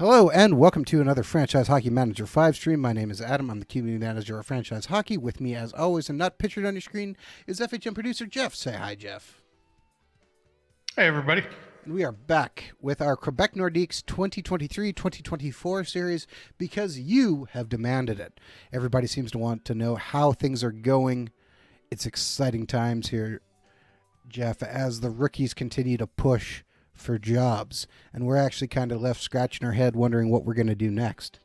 Hello and welcome to another Franchise Hockey Manager 5 stream. My name is Adam. I'm the community manager of Franchise Hockey. With me, as always, and not pictured on your screen, is FHM producer Jeff. Say hi, Jeff. Hey, everybody. And we are back with our Quebec Nordiques 2023-2024 series because you have demanded it. Everybody seems to want to know how things are going. It's exciting times here, Jeff, as the rookies continue to push for jobs, and we're actually kind of left scratching our head wondering what we're going to do next.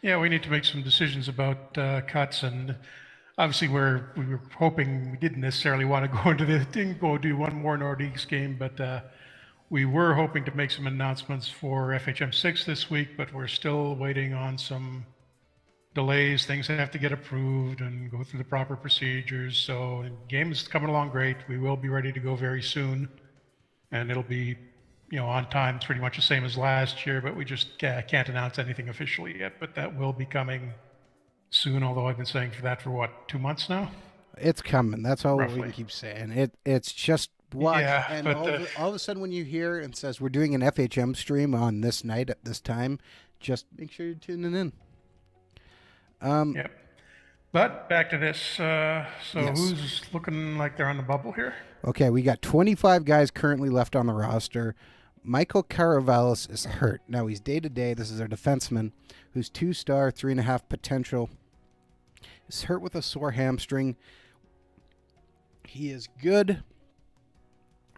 Yeah, we need to make some decisions about cuts, and obviously we were hoping we didn't necessarily want to go into the thing, go do one more Nordiques game, but we were hoping to make some announcements for FHM 6 this week, but we're still waiting on some delays, things that have to get approved and go through the proper procedures. So the game is coming along great. We will be ready to go very soon, and it'll be on time. It's pretty much the same as last year, but we just can't announce anything officially yet. But that will be coming soon, although I've been saying for that for what, 2 months now? It's coming. That's all Roughly. we can keep saying. It's just watch. Yeah, and but all of a sudden when you hear and says we're doing an FHM stream on this night at this time, just make sure you're tuning in. Yep. But back to this. So Yes. who's looking like they're on the bubble here? Okay, we got 25 guys currently left on the roster. Michael Caravalis is hurt. Now, he's day-to-day. This is our defenseman who's 2-star, 3.5 potential. He's hurt with a sore hamstring. He is good.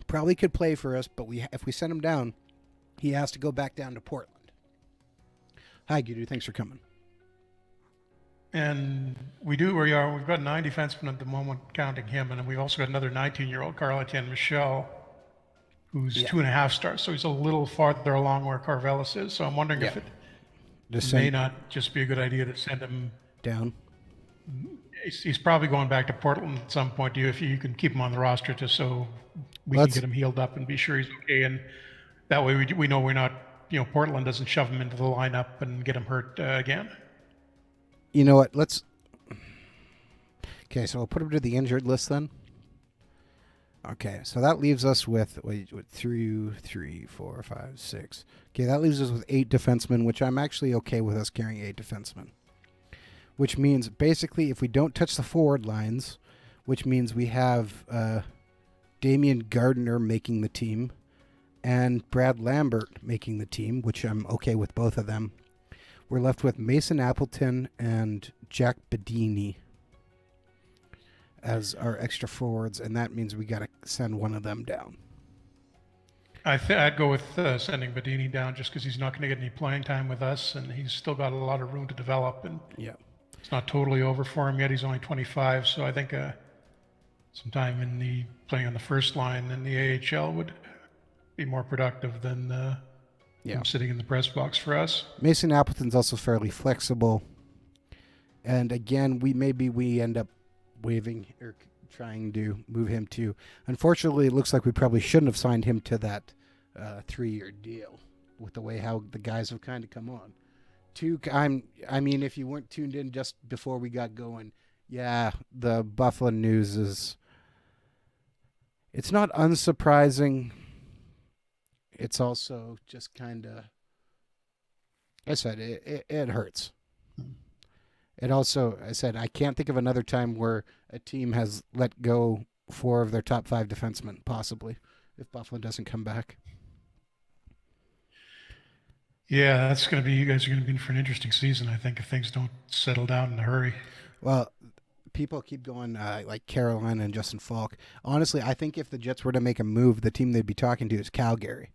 Probably could play for us, but if we send him down, he has to go back down to Portland. Hi, Gudu. Thanks for coming. And we do where you are. We've got 9 defensemen at the moment, counting him, and then we've also got another 19-year-old, Carl-Etienne Michel, who's 2.5 stars. So he's a little farther along where Carvelis is. So I'm wondering if it may not just be a good idea to send him down. He's probably going back to Portland at some point. If you can keep him on the roster, just so we can get him healed up and be sure he's okay, and that way we know we're not, Portland doesn't shove him into the lineup and get him hurt again. You know what? Okay, so we'll put him to the injured list then. Okay, so that leaves us with 3, 4, 5, 6. Okay, that leaves us with 8 defensemen, which I'm actually okay with us carrying 8 defensemen. Which means basically if we don't touch the forward lines, which means we have Damian Gardner making the team and Brad Lambert making the team, which I'm okay with both of them. We're left with Mason Appleton and Jack Bedini as our extra forwards, and that means we got to send one of them down. I'd go with sending Bedini down just because he's not going to get any playing time with us, and he's still got a lot of room to develop, and it's not totally over for him yet. He's only 25, so I think some time in playing on the first line in the AHL would be more productive than him sitting in the press box for us. Mason Appleton's also fairly flexible. And again, we end up waiving or trying to move him to. Unfortunately, it looks like we probably shouldn't have signed him to that 3-year deal with the way how the guys have kind of come on. If you weren't tuned in just before we got going, the Buffalo news it's not unsurprising. It's also just kind of, I said, it hurts. It also, I said, I can't think of another time where a team has let go 4 of their top 5 defensemen, possibly, if Buffalo doesn't come back. Yeah, you guys are going to be in for an interesting season, I think, if things don't settle down in a hurry. Well, people keep going like Carolina and Justin Falk. Honestly, I think if the Jets were to make a move, the team they'd be talking to is Calgary.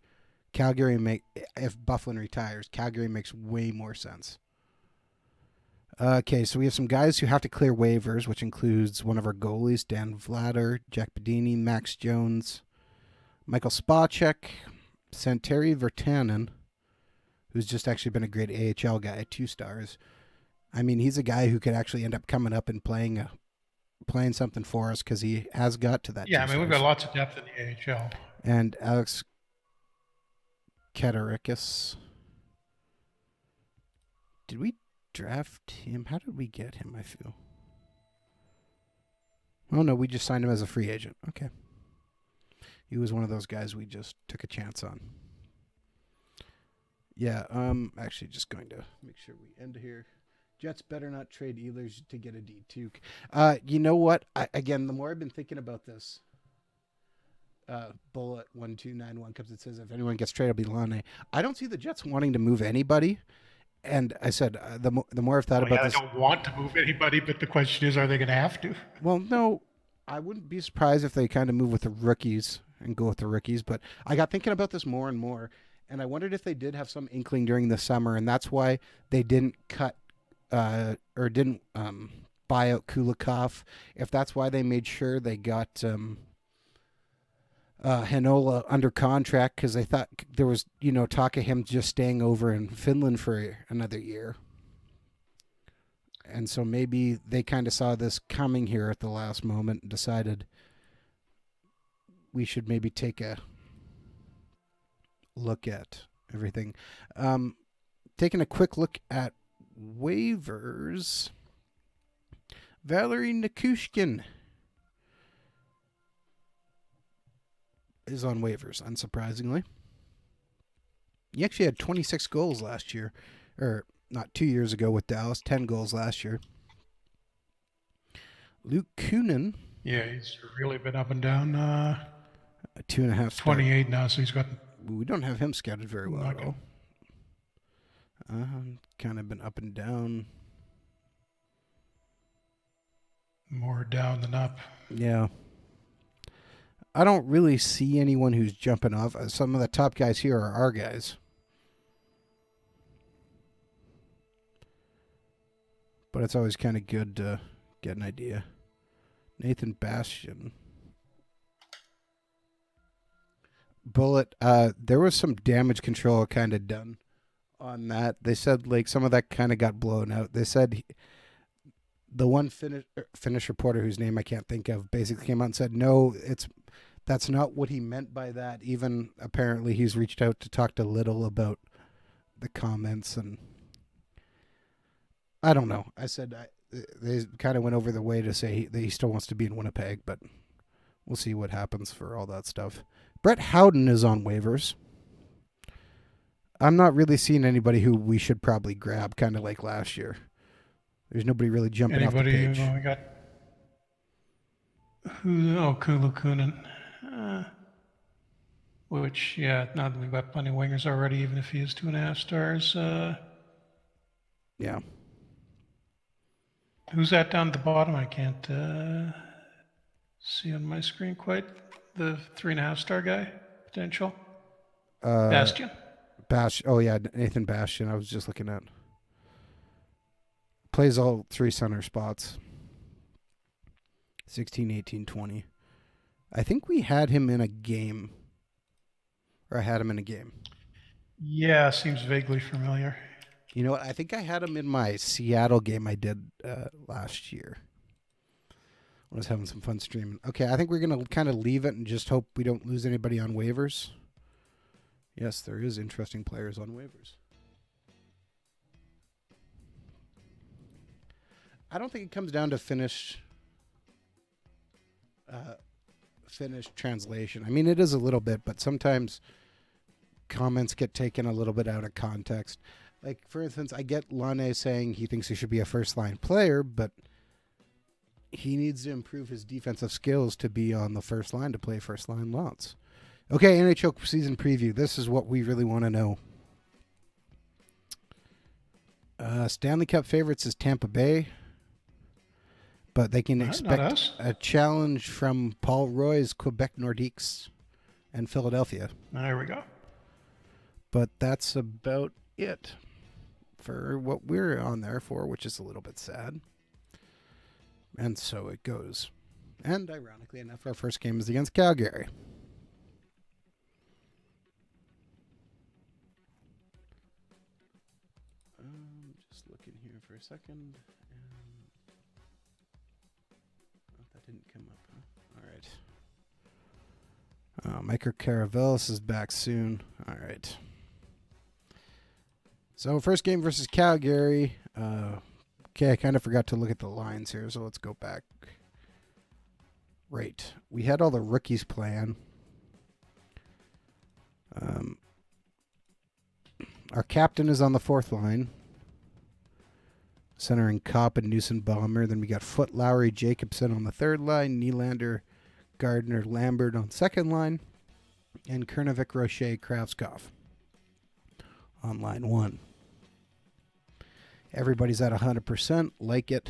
If Bufflin retires, Calgary makes way more sense. Okay, so we have some guys who have to clear waivers, which includes one of our goalies, Dan Vlader, Jack Bedini, Max Jones, Michael Spacek, Santeri Virtanen, who's just actually been a great AHL guy, 2 stars. I mean, he's a guy who could actually end up coming up and playing something for us because he has got to that. Yeah, we've got lots of depth in the AHL. And Alex Katarikis. Did we draft him? How did we get him, I feel? Oh, no, we just signed him as a free agent. Okay. He was one of those guys we just took a chance on. Yeah. Actually, just going to make sure we end here. Jets better not trade Ehlers to get a D2. You know what? Again, the more I've been thinking about this, bullet 1291 comes. It says if anyone gets traded, it'll be Lane. I don't see the Jets wanting to move anybody. And I said the more I've thought Well, about yeah, they this, don't want to move anybody, but the question is, are they going to have to? well, no, I wouldn't be surprised if they kind of move with the rookies and go with the rookies. But I got thinking about this more and more, and I wondered if they did have some inkling during the summer, and that's why they didn't cut or didn't buy out Kulikov. If that's why they made sure they got Hanola under contract because they thought there was talk of him just staying over in Finland for another year. And so maybe they kind of saw this coming here at the last moment and decided we should maybe take a look at everything. Taking a quick look at waivers. Valery Nikushkin is on waivers, unsurprisingly. He actually had 26 goals last year, or not 2 years ago with Dallas, 10 goals last year. Luke Kunin. Yeah, he's really been up and down. 2.5 stars. 28 now, so he's got. We don't have him scouted very well at all. Kind of been up and down. More down than up. Yeah. I don't really see anyone who's jumping off. Some of the top guys here are our guys. But it's always kind of good to get an idea. Nathan Bastian. Bullet, there was some damage control kind of done on that. They said like some of that kind of got blown out. They said the one Finnish reporter whose name I can't think of basically came out and said, no, that's not what he meant by that. Even apparently he's reached out to talk to Little about the comments, and I don't know. I said they kind of went over the way to say that he still wants to be in Winnipeg, but we'll see what happens for all that stuff. Brett Howden is on waivers. I'm not really seeing anybody who we should probably grab, kind of like last year. There's nobody really jumping off the page. We got Kulu Kunin. Which, yeah, now that we've got plenty of wingers already, even if he is 2.5 stars. Yeah. Who's that down at the bottom? I can't see on my screen quite. The 3.5 star guy, potential. Bastian. Oh, yeah, Nathan Bastian. I was just looking at. Plays all 3 center spots. 16, 18, 20. I think we had him in a game. Or I had him in a game. Yeah, seems vaguely familiar. You know what? I think I had him in my Seattle game I did last year. I was having some fun streaming. Okay, I think we're going to kind of leave it and just hope we don't lose anybody on waivers. Yes, there is interesting players on waivers. I don't think it comes down to Finnish translation. I mean, it is a little bit, but sometimes comments get taken a little bit out of context. Like, for instance, I get Lane saying he thinks he should be a first-line player, but he needs to improve his defensive skills to be on the first line, to play first-line lots. Okay, NHL season preview. This is what we really want to know. Stanley Cup favorites is Tampa Bay, but they can expect a challenge from Paul Roy's Quebec Nordiques and Philadelphia. There we go. But that's about it for what we're on there for, which is a little bit sad. And so it goes. And ironically enough, our first game is against Calgary. Just looking here for a second. That didn't come up, huh? All right. Micro Caravelis is back soon. All right. So first game versus Calgary. Okay, I kind of forgot to look at the lines here, so let's go back. Right. We had all the rookies playing. Our captain is on the fourth line. Centering Kopp and Newson Bomber. Then we got Foote, Lowry, Jacobson on the third line. Nylander, Gardner, Lambert on second line. And Kernovic, Rocher, Kravskov on line 1. Everybody's at 100%. Like it.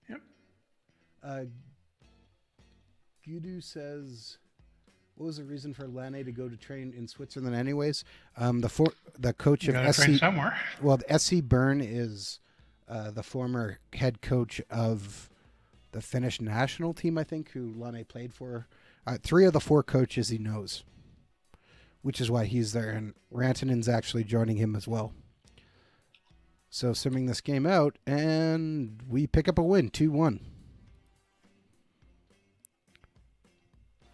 Yep. Gudu says, what was the reason for Lane to go to train in Switzerland anyways? The coach of SC... train somewhere. Well, the SC Bern is the former head coach of the Finnish national team, I think, who Lane played for. 3 of the 4 coaches he knows, which is why he's there. And Rantanen's actually joining him as well. So simming this game out, and we pick up a win, 2-1.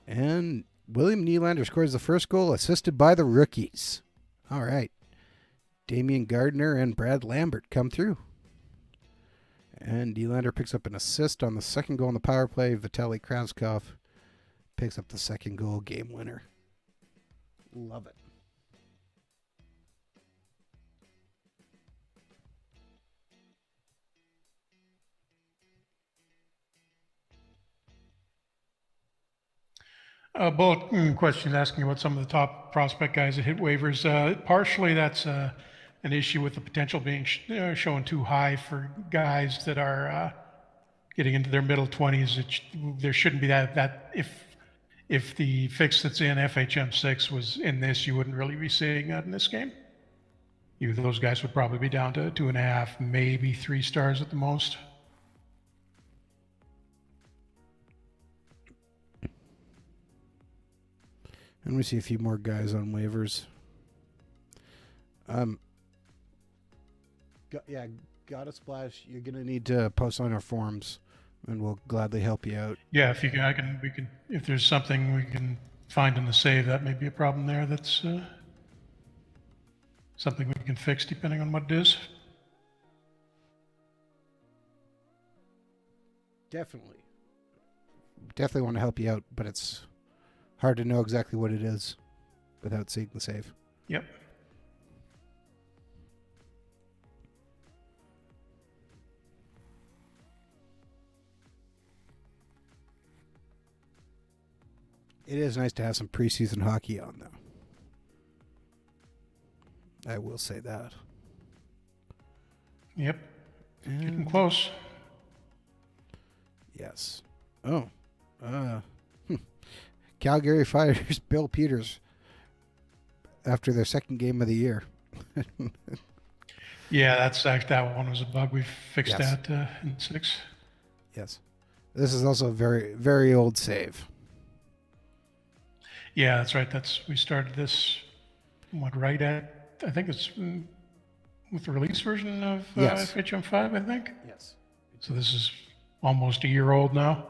And William Nylander scores the first goal, assisted by the rookies. All right. Damian Gardner and Brad Lambert come through. And Nylander picks up an assist on the second goal on the power play. Vitaly Kravskov picks up the second goal, game winner. Love it. Bullet questions asking about some of the top prospect guys that hit waivers. Partially that's an issue with the potential being shown too high for guys that are getting into their middle 20s. There shouldn't be that if the fix that's in FHM6 was in this, you wouldn't really be seeing that in this game. Those guys would probably be down to 2.5, maybe 3 stars at the most. And we see a few more guys on waivers. Got a splash. You're gonna need to post on our forums, and we'll gladly help you out. Yeah, if you can, we can. If there's something we can find in the save, that may be a problem there. That's something we can fix depending on what it is. Definitely want to help you out, but it's hard to know exactly what it is without seeing the save. Yep. It is nice to have some preseason hockey on, though. I will say that. Yep. Getting close. Yes. Oh. Calgary fires Bill Peters after their second game of the year. Yeah, that one was a bug. We've fixed that in 6. Yes. This is also a very, very old save. Yeah, that's right. We started this, right at, I think it's with the release version of FHM5, I think. Yes. So this is almost a year old now.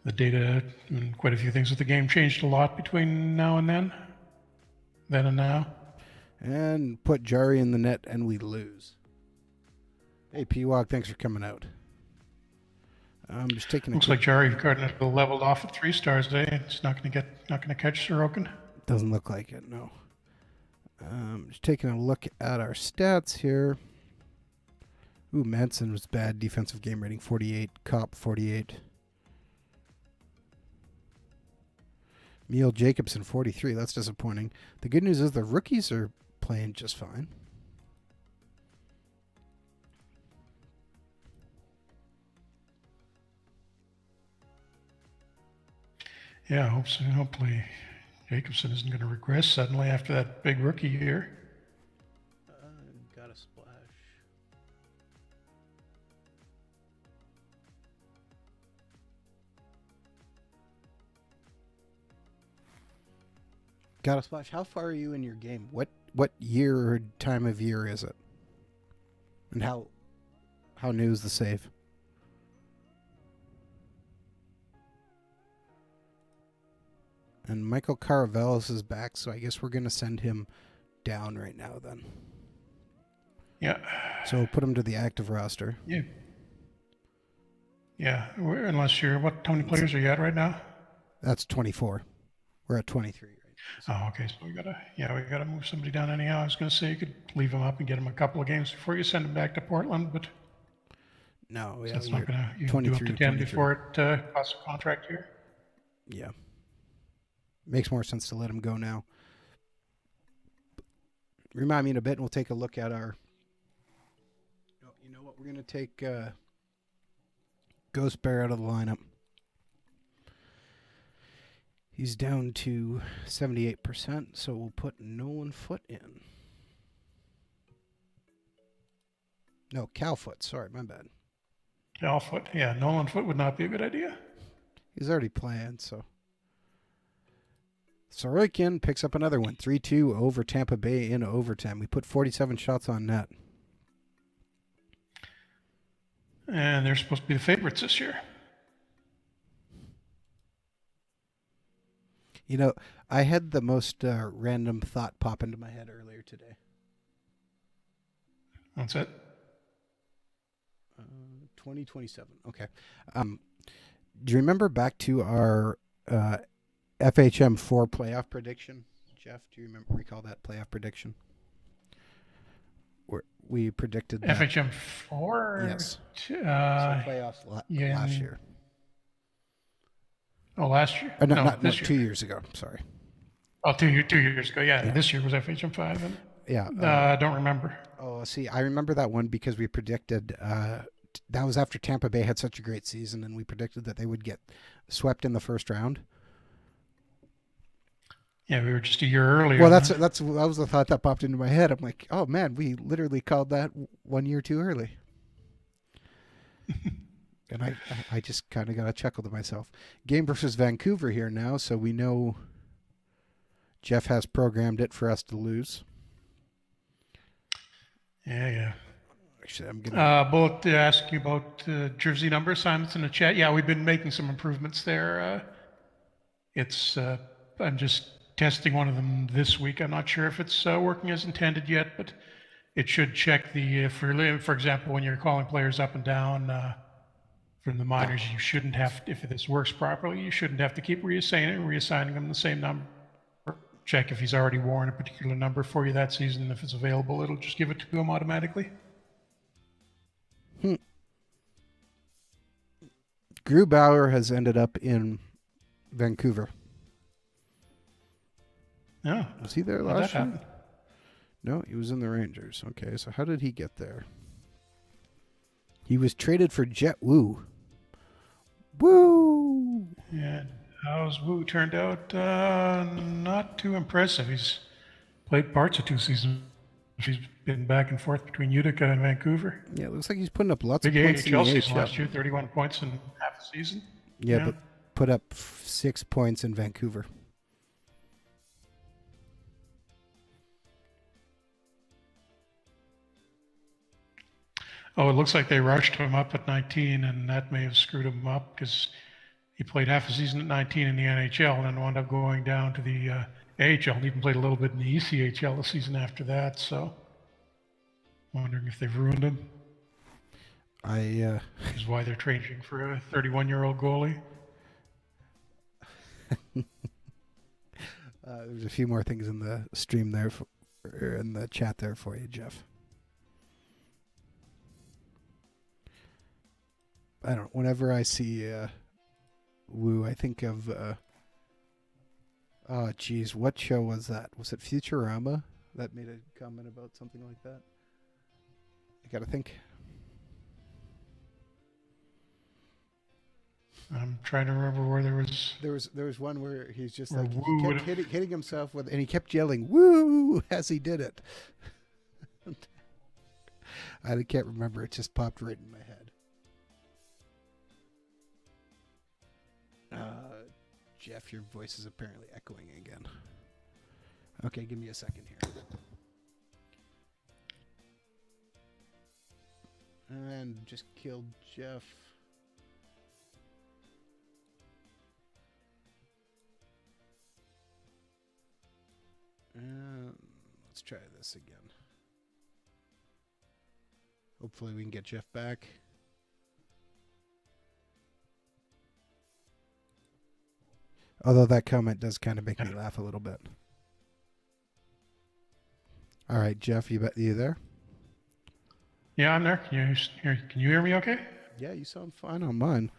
The data and quite a few things with the game changed a lot between now and then and now. And put Jari in the net, and we lose. Hey, P-Walk, thanks for coming out. I'm just taking. Looks like Jari Gardner leveled off at 3 stars today. It's not going to catch Sorokin. Doesn't look like it. No. Just taking a look at our stats here. Ooh, Manson was bad. Defensive game rating 48. Kopp 48. Neil Jacobson 43. That's disappointing. The good news is the rookies are playing just fine. Yeah, hopefully Jacobson isn't going to regress suddenly after that big rookie year. Got a splash. Got a splash. How far are you in your game? What year or time of year is it? And how new is the save? And Michael Caravelis is back, so I guess we're going to send him down right now then. Yeah. So we'll put him to the active roster. Yeah. Yeah, unless how many players are you at right now? That's 24. We're at 23 right Oh, okay. So we gotta move somebody down anyhow. I was gonna say you could leave him up and get him a couple of games before you send him back to Portland, but No, so yeah, it's not gonna, you can 20 do up to through 10 23. before it costs a contract here. Yeah. Makes more sense to let him go now. Remind me in a bit, and we'll take a look at our. Oh, you know what? We're going to take Ghost Bear out of the lineup. He's down to 78%, so we'll put Nolan Foot in. No, Calfoot. Sorry, my bad. Foot, yeah, Nolan Foot would not be a good idea. He's already playing, so. Sorokin picks up another one. 3-2 over Tampa Bay in overtime. We put 47 shots on net. And they're supposed to be the favorites this year. You know, I had the most random thought pop into my head earlier today. That's it. 2027. Okay. Do you remember back to our FHM4 playoff prediction? Jeff, do you recall that playoff prediction? Where we predicted that. FHM4? Yes. So playoffs last year. Oh, last year? No, this year. 2 years ago. Sorry. Oh, 2 years ago. Yeah, this year was FHM5. And, yeah. I don't remember. Oh, see, I remember that one because we predicted that was after Tampa Bay had such a great season, and we predicted that they would get swept in the first round. Yeah, we were just a year earlier. Well, that was the thought that popped into my head. I'm like, oh man, we literally called that 1 year too early. And I just kind of got a chuckle to myself. Game versus Vancouver here now, so we know Jeff has programmed it for us to lose. Yeah. Actually, I'm gonna both to ask you about jersey number assignments in the chat. Yeah, we've been making some improvements there. I'm just testing one of them this week. I'm not sure if it's working as intended yet, but it should check the for example, when you're calling players up and down from the minors, you shouldn't have, if this works properly, you shouldn't have to keep reassigning them the same number. Check if he's already worn a particular number for you that season. If it's available, it'll just give it to him automatically. Grubauer has ended up in Vancouver. Yeah. Was he there last year? No, he was in the Rangers. Okay, so how did he get there? He was traded for Jet Wu. Woo! Yeah, how's Wu turned out? Not too impressive. He's played parts of 2 seasons. He's been back and forth between Utica and Vancouver. Yeah, it looks like he's putting up lots Big of points in the AHL season AHL. last year, 31 points in half a season. Yeah, but put up 6 points in Vancouver. Oh, it looks like they rushed him up at 19, and that may have screwed him up because he played half a season at 19 in the NHL and then wound up going down to the AHL and even played a little bit in the ECHL the season after that. So, wondering if they've ruined him. Which is why they're trading for a 31-year-old goalie. There's a few more things in the stream there, or in the chat there for you, Jeff. I don't know. Whenever I see Wu, I think of oh geez, what show was that? Was it Futurama that made a comment about something like that? I gotta think. I'm trying to remember where there was one where he's just where like Wu he kept hitting himself with, and he kept yelling "woo" as he did it. I can't remember. It just popped right in my head. Jeff, your voice is apparently echoing again. Okay, give me a second here. And just killed Jeff. Let's try this again. Hopefully we can get Jeff back. Although that comment does kind of make me laugh a little bit. All right, Jeff, you there? Yeah, I'm there. Can you hear me okay? Yeah, you sound fine on mine.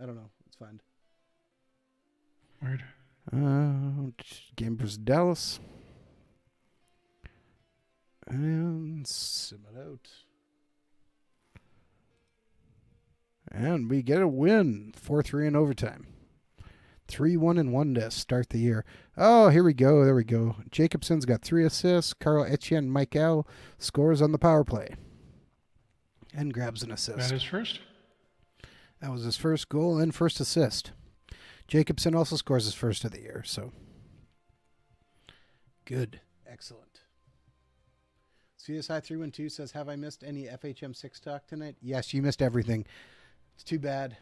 I don't know. It's fine. Weird. Game versus Dallas. And sim it out. And we get a win. 4-3 in overtime. 3-1 and 1 to start the year. Oh, here we go. There we go. Jacobson's got 3 assists. Carl Etienne Michael scores on the power play. And grabs an assist. That is first. That was his first goal and first assist. Jacobson also scores his first of the year, so good. Excellent. CSI 312 says, have I missed any FHM 6 talk tonight? Yes, you missed everything. It's too bad.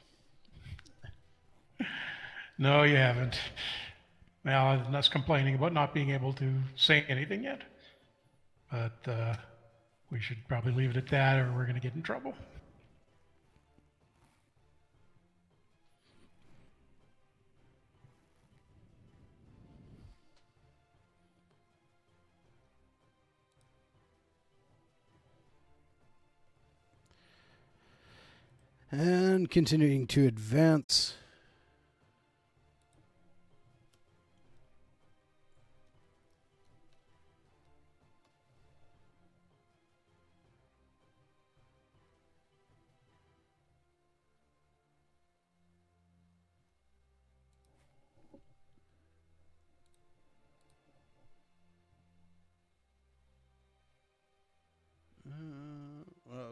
No, you haven't. Well, I'm not complaining about not being able to say anything yet. But we should probably leave it at that or we're going to get in trouble. And continuing to advance.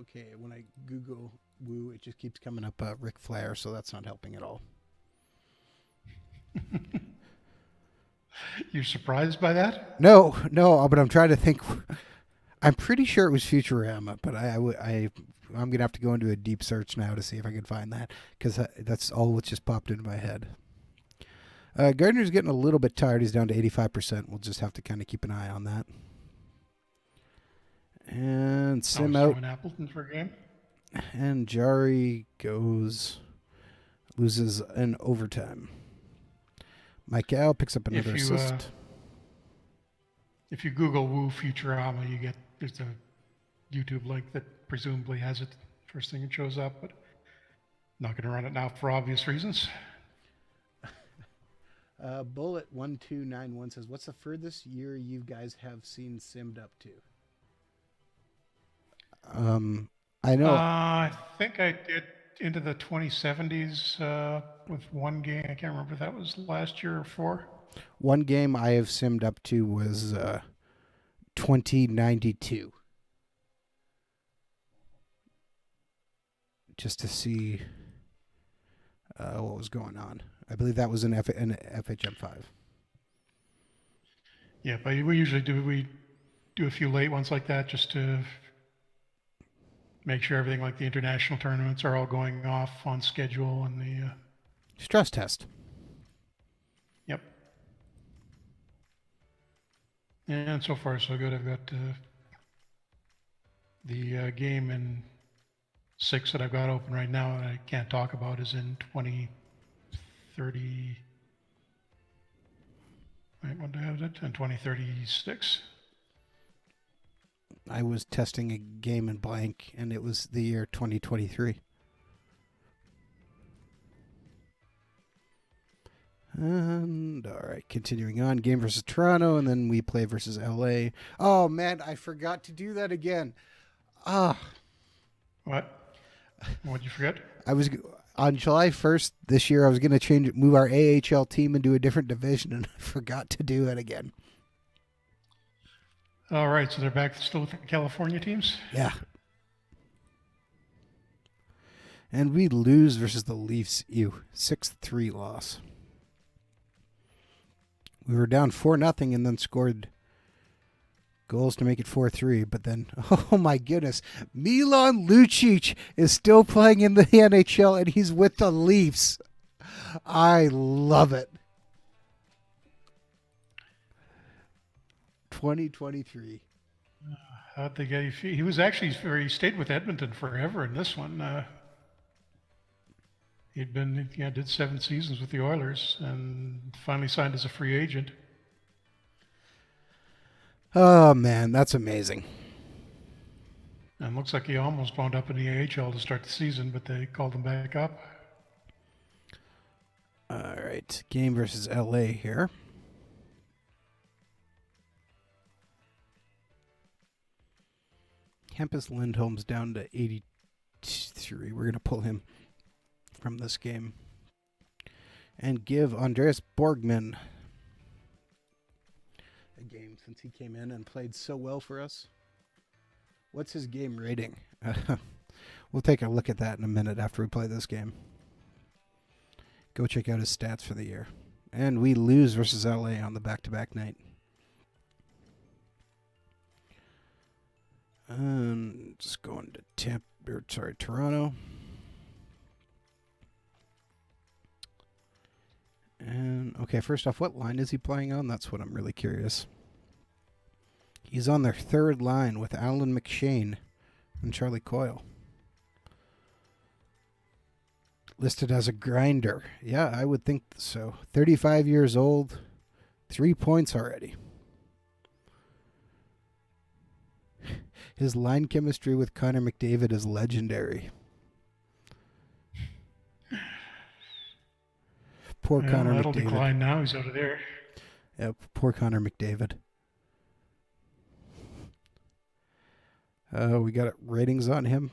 Okay, when I Google Woo, it just keeps coming up Ric Flair, so that's not helping at all. You're surprised by that? No, but I'm trying to think. I'm pretty sure it was Futurama, but I'm going to have to go into a deep search now to see if I can find that, because that's all that just popped into my head. Gardner's getting a little bit tired. He's down to 85%. We'll just have to kind of keep an eye on that. And sim out. Appleton for a game. And Jari loses in overtime. Michael picks up another assist. If you Google Woo Futurama, there's a YouTube link that presumably has it first thing that shows up, but not going to run it now for obvious reasons. Bullet 1291 says, "What's the furthest year you guys have seen simmed up to?" I know. I think I did into the 2070s with one game. I can't remember if that was last year or 4. One game I have simmed up to was 2092. Just to see what was going on. I believe that was an FHM 5. Yeah, but we usually do a few late ones like that just to make sure everything like the international tournaments are all going off on schedule and the stress test. Yep. And so far so good. I've got the game in 6 that I've got open right now that I can't talk about is in 2030. Wait, what do I have it? In 2036. I was testing a game in blank, and it was the year 2023. And all right, continuing on, game versus Toronto, and then we play versus LA. Oh man, I forgot to do that again. What? What'd you forget? I was on July 1st this year. I was going to move our AHL team into a different division, and I forgot to do it again. All right, so they're back still with the California teams? Yeah. And we lose versus the Leafs. 6-3 loss. We were down 4-0 and then scored goals to make it 4-3. But then, oh my goodness, Milan Lucic is still playing in the NHL and he's with the Leafs. I love it. 2023. How'd they get? He was actually he stayed with Edmonton forever in this one. did 7 seasons with the Oilers and finally signed as a free agent. Oh man, that's amazing. And looks like he almost wound up in the AHL to start the season, but they called him back up. All right, game versus LA here. Hampus Lindholm's down to 83. We're going to pull him from this game and give Andreas Borgman a game since he came in and played so well for us. What's his game rating? We'll take a look at that in a minute after we play this game. Go check out his stats for the year. And we lose versus LA on the back-to-back night. Just going to Toronto. And okay, first off, what line is he playing on? That's what I'm really curious. He's on their third line with Alan McShane and Charlie Coyle. Listed as a grinder. Yeah, I would think so. 35 years old, 3 points already. His line chemistry with Connor McDavid is legendary. Poor Connor That'll McDavid. decline now. He's out of there. Yeah, poor Connor McDavid. We got ratings on him.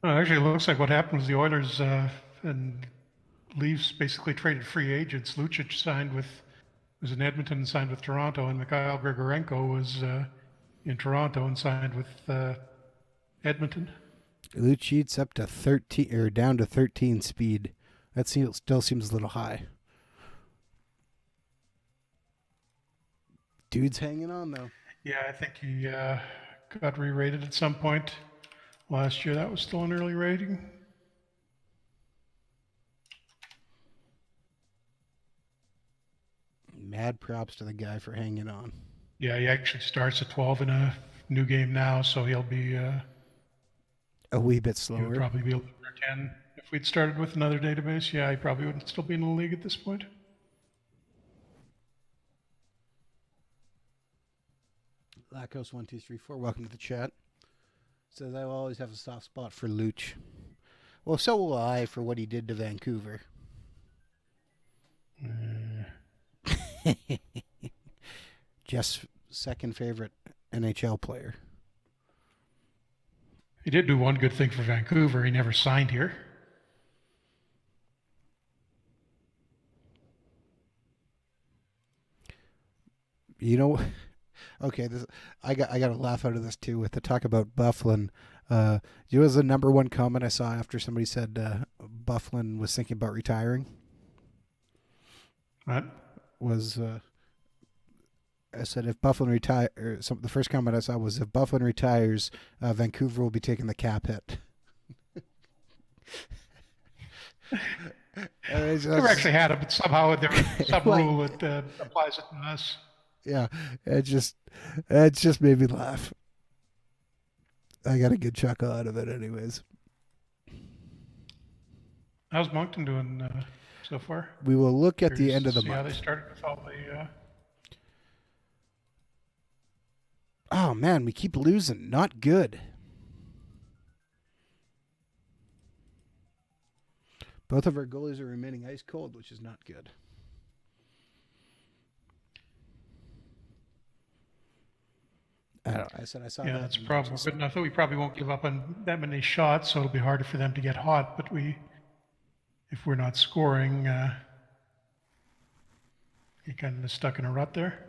Actually, it looks like what happened was the Oilers and Leafs basically traded free agents. Lucic was in Edmonton and signed with Toronto, and Mikhail Grigorenko was in Toronto and signed with Edmonton. Lucic's up to 13 or down to 13 speed. That still seems a little high. Dude's hanging on though. Yeah, I think he got re-rated at some point last year. That was still an early rating. Mad props to the guy for hanging on. Yeah, he actually starts at 12 in a new game now, so he'll be a wee bit slower. He'll probably be a little over 10. If we'd started with another database, yeah, he probably would still be in the league at this point. Lacos1234, welcome to the chat. Says I will always have a soft spot for Luch. Well, so will I for what he did to Vancouver. Jeff's second favorite NHL player. He did do one good thing for Vancouver. He never signed here. You know, okay, I got a laugh out of this too with the talk about Byfuglien. It was the number one comment I saw after somebody said Byfuglien was thinking about retiring. What? Was I said if Byfuglien retires, the first comment I saw was if Byfuglien retires, Vancouver will be taking the cap hit. Never actually had it, but somehow there was some rule that applies it to us. Yeah, it just made me laugh. I got a good chuckle out of it, anyways. How's Moncton doing so far? We will look at the end of the month. Yeah, they started with all the. Oh man, we keep losing. Not good. Both of our goalies are remaining ice cold, which is not good. I don't know. I said I saw that. Yeah, that's a problem. But I thought we probably won't give up on that many shots, so it'll be harder for them to get hot. But if we're not scoring, you're kind of stuck in a rut there.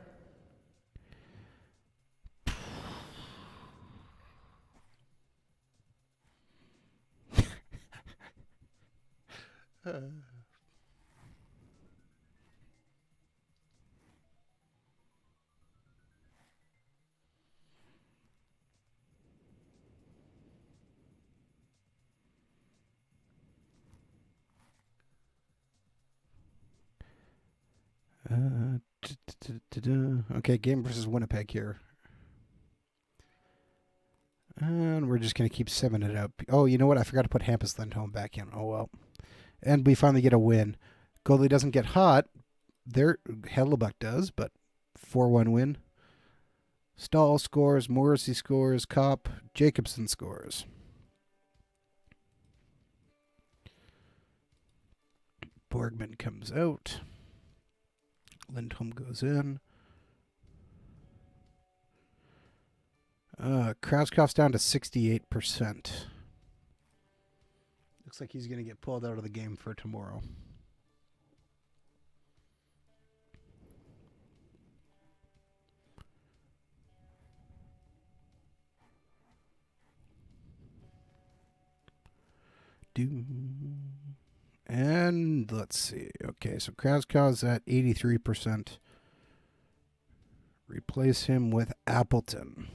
Okay, game versus Winnipeg here. And we're just going to keep simming it up. Oh, you know what? I forgot to put Hampus Lindholm back in. Oh, well. And we finally get a win. Goalie doesn't get hot. There, Hellebuck does, but 4-1 win. Stahl scores. Morrissey scores. Kopp. Jacobson scores. Borgman comes out. Lindholm goes in. Krauskopf's down to 68%. Looks like he's going to get pulled out of the game for tomorrow. And let's see. Okay, so Krauskopf's at 83%. Replace him with Appleton.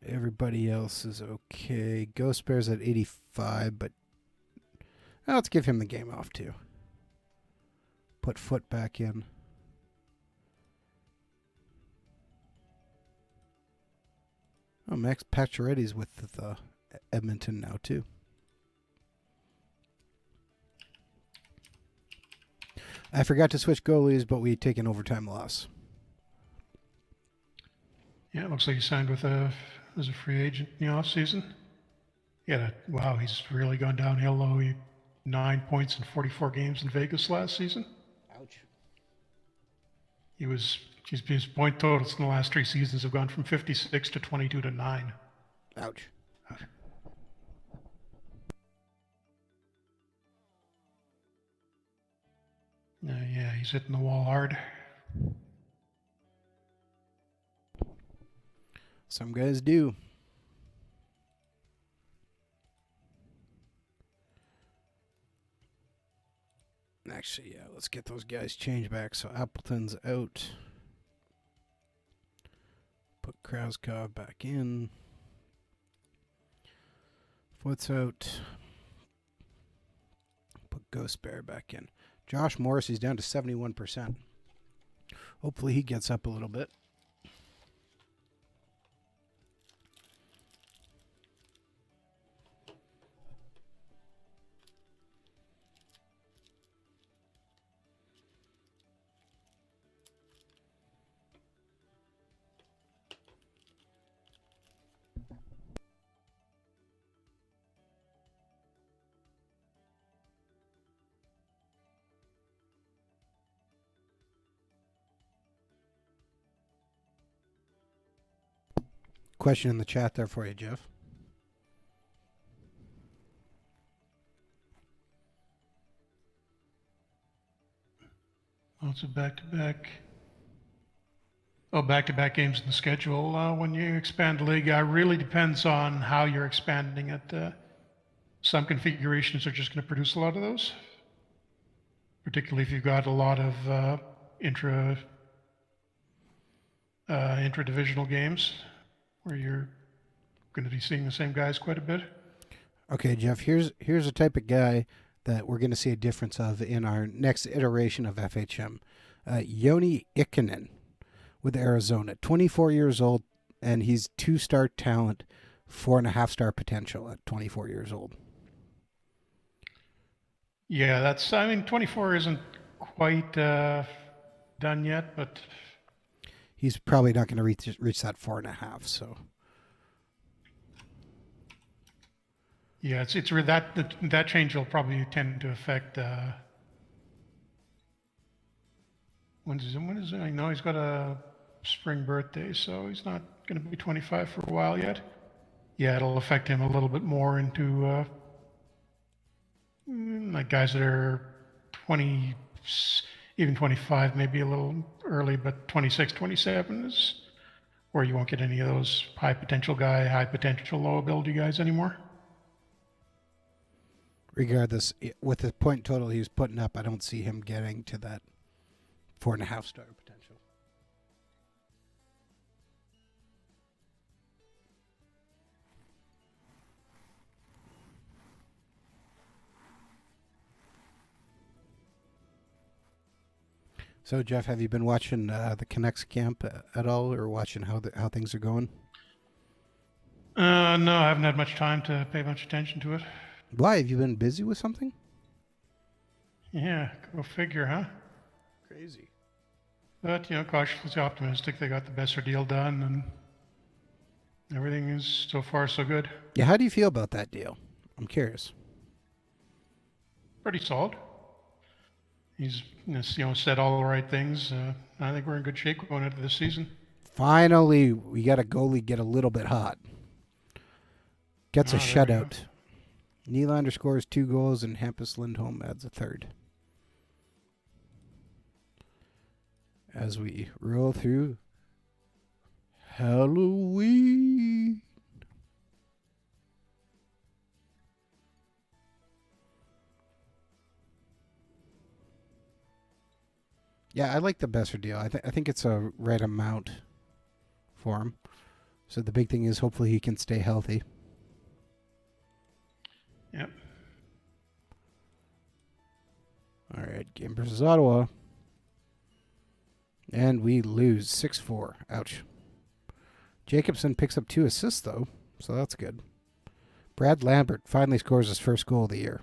Everybody else is okay. Ghost Bear's at 85, but let's give him the game off too. Put Foot back in. Oh, Max Pacioretty's with the Edmonton now too. I forgot to switch goalies, but we take an overtime loss. Yeah, it looks like he signed with as a free agent in the offseason. Yeah, wow, he's really gone downhill though. He 9 points in 44 games in Vegas last season. Ouch. His point totals in the last 3 seasons have gone from 56 to 22 to 9. Ouch. Yeah, he's hitting the wall hard. Some guys do. Actually, yeah, let's get those guys changed back. So Appleton's out. Put Krauskopf back in. Foot's out. Put Ghost Bear back in. Josh Morrissey's down to 71%. Hopefully he gets up a little bit. Question in the chat there for you, Jeff. Oh, it's a back-to-back. Oh, back-to-back games in the schedule. When you expand the league, it really depends on how you're expanding it. Some configurations are just going to produce a lot of those, particularly if you've got a lot of intra-divisional games where you're going to be seeing the same guys quite a bit. Okay, Jeff, here's a type of guy that we're going to see a difference of in our next iteration of FHM. Joni Ikonen with Arizona, 24 years old, and he's 2-star talent, 4.5-star potential at 24 years old. Yeah, 24 isn't quite done yet, but he's probably not going to reach that 4.5. So yeah, it's that change will probably tend to affect. When is it? I know he's got a spring birthday, so he's not going to be 25 for a while yet. Yeah, it'll affect him a little bit more into like guys that are 20, even 25, maybe a little early, but 26, 27 is where you won't get any of those high potential, low ability guys anymore. Regardless, with the point total he's putting up, I don't see him getting to that 4.5-star potential. So, Jeff, have you been watching the Canucks camp at all, or watching how things are going? No, I haven't had much time to pay much attention to it. Why have you been busy with something? Yeah, go figure, huh? Crazy. But, cautiously optimistic. They got the Besser deal done, and everything is so far so good. Yeah, how do you feel about that deal? I'm curious. Pretty solid. He's, said all the right things. I think we're in good shape going into this season. Finally, we got a goalie get a little bit hot. Gets a Oh, there we go. shutout. Nylander scores 2 goals, and Hampus Lindholm adds a third. As we roll through Halloween. Yeah, I like the Besser deal. I think it's a right amount for him. So the big thing is hopefully he can stay healthy. Yep. All right, game versus Ottawa. And we lose 6-4. Ouch. Jacobson picks up 2 assists, though, so that's good. Brad Lambert finally scores his first goal of the year.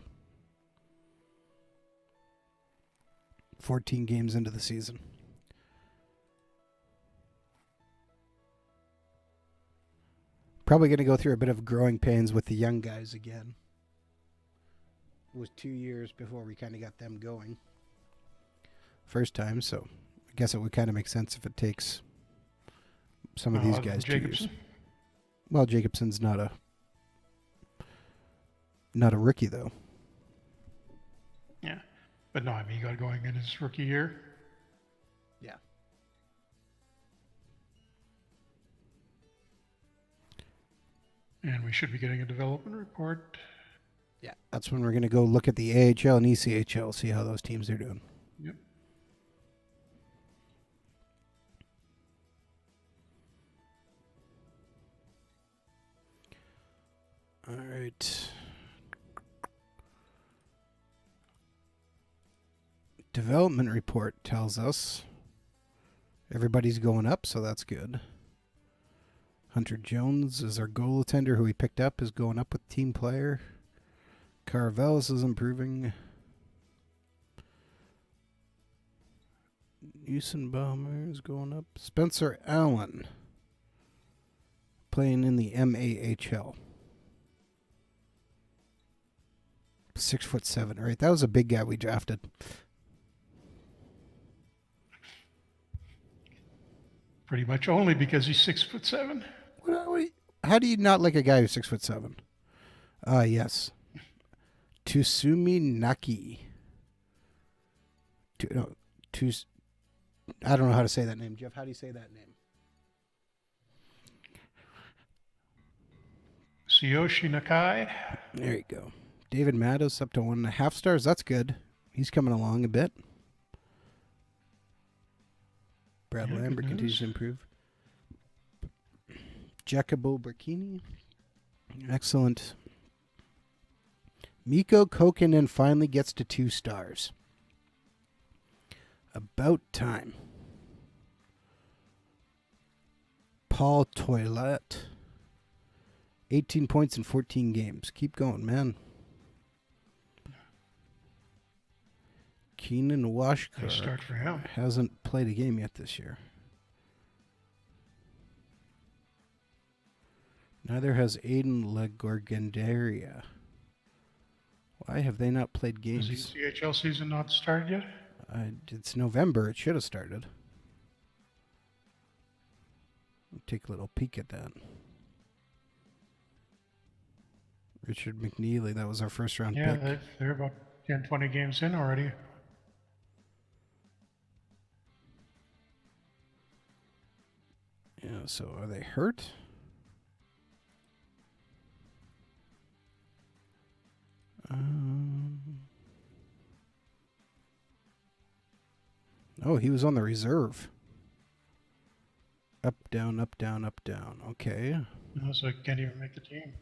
14 games into the season. Probably going to go through a bit of growing pains with the young guys again. It was 2 years before we kind of got them going. First time, so I guess it would kind of make sense if it takes some of these guys 2 years. Well, Jacobson's not a rookie, though. Yeah. But no, I mean, he got going in his rookie year. Yeah. And we should be getting a development report. Yeah, that's when we're going to go look at the AHL and ECHL, see how those teams are doing. Yep. All right. Development report tells us everybody's going up, so that's good. Hunter Jones is our goaltender who we picked up, is going up with team player. Carvelis is improving. Newsenbaumer is going up. Spencer Allen playing in the MAHL. 6'7", right? That was a big guy we drafted. Pretty much only because he's 6'7". How do you not like a guy who's 6'7"? Yes. Tsumi Naki. I don't know how to say that name. Jeff, how do you say that name? Tsuyoshi Nakai. There you go. David Matos up to 1.5 stars. That's good. He's coming along a bit. Brad Lambert continues to improve. Jacobo Burkini. Excellent. Mikko Kokkonen finally gets to 2 stars. About time. Paul Toilette. 18 points in 14 games. Keep going, man. Keenan Washkar Nice start for him. hasn't played a game yet this year. Neither has Aiden Legorgendaria. Why have they not played games? Is the CHL season not started yet? It's November. It should have started. We'll take a little peek at that. Richard McNeely, that was our first round pick. Yeah, they're about 10, 20 games in already. Yeah, so are they hurt? Oh, he was on the reserve. Up, down, up, down, up, down. Okay. So I can't even make the team.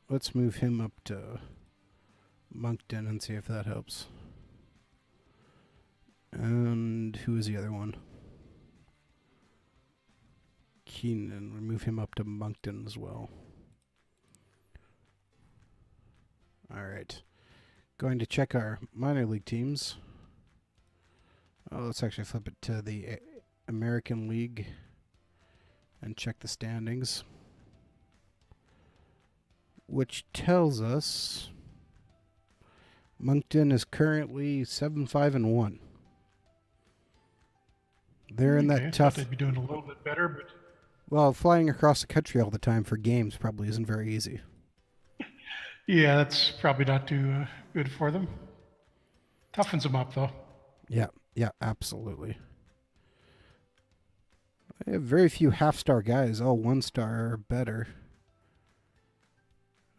Let's move him up to Moncton and see if that helps. And who is the other one? Keenan. We move him up to Moncton as well. All right. Going to check our minor league teams. Oh, let's actually flip it to the American League and check the standings, which tells us Moncton is currently 7-5-1. They're in that I tough. thought they'd be doing a little bit better, but Well, flying across the country all the time for games probably isn't very easy. yeah, that's probably not too good for them. Toughens them up, though. Yeah, absolutely. I have very few half-star guys, all one-star or better.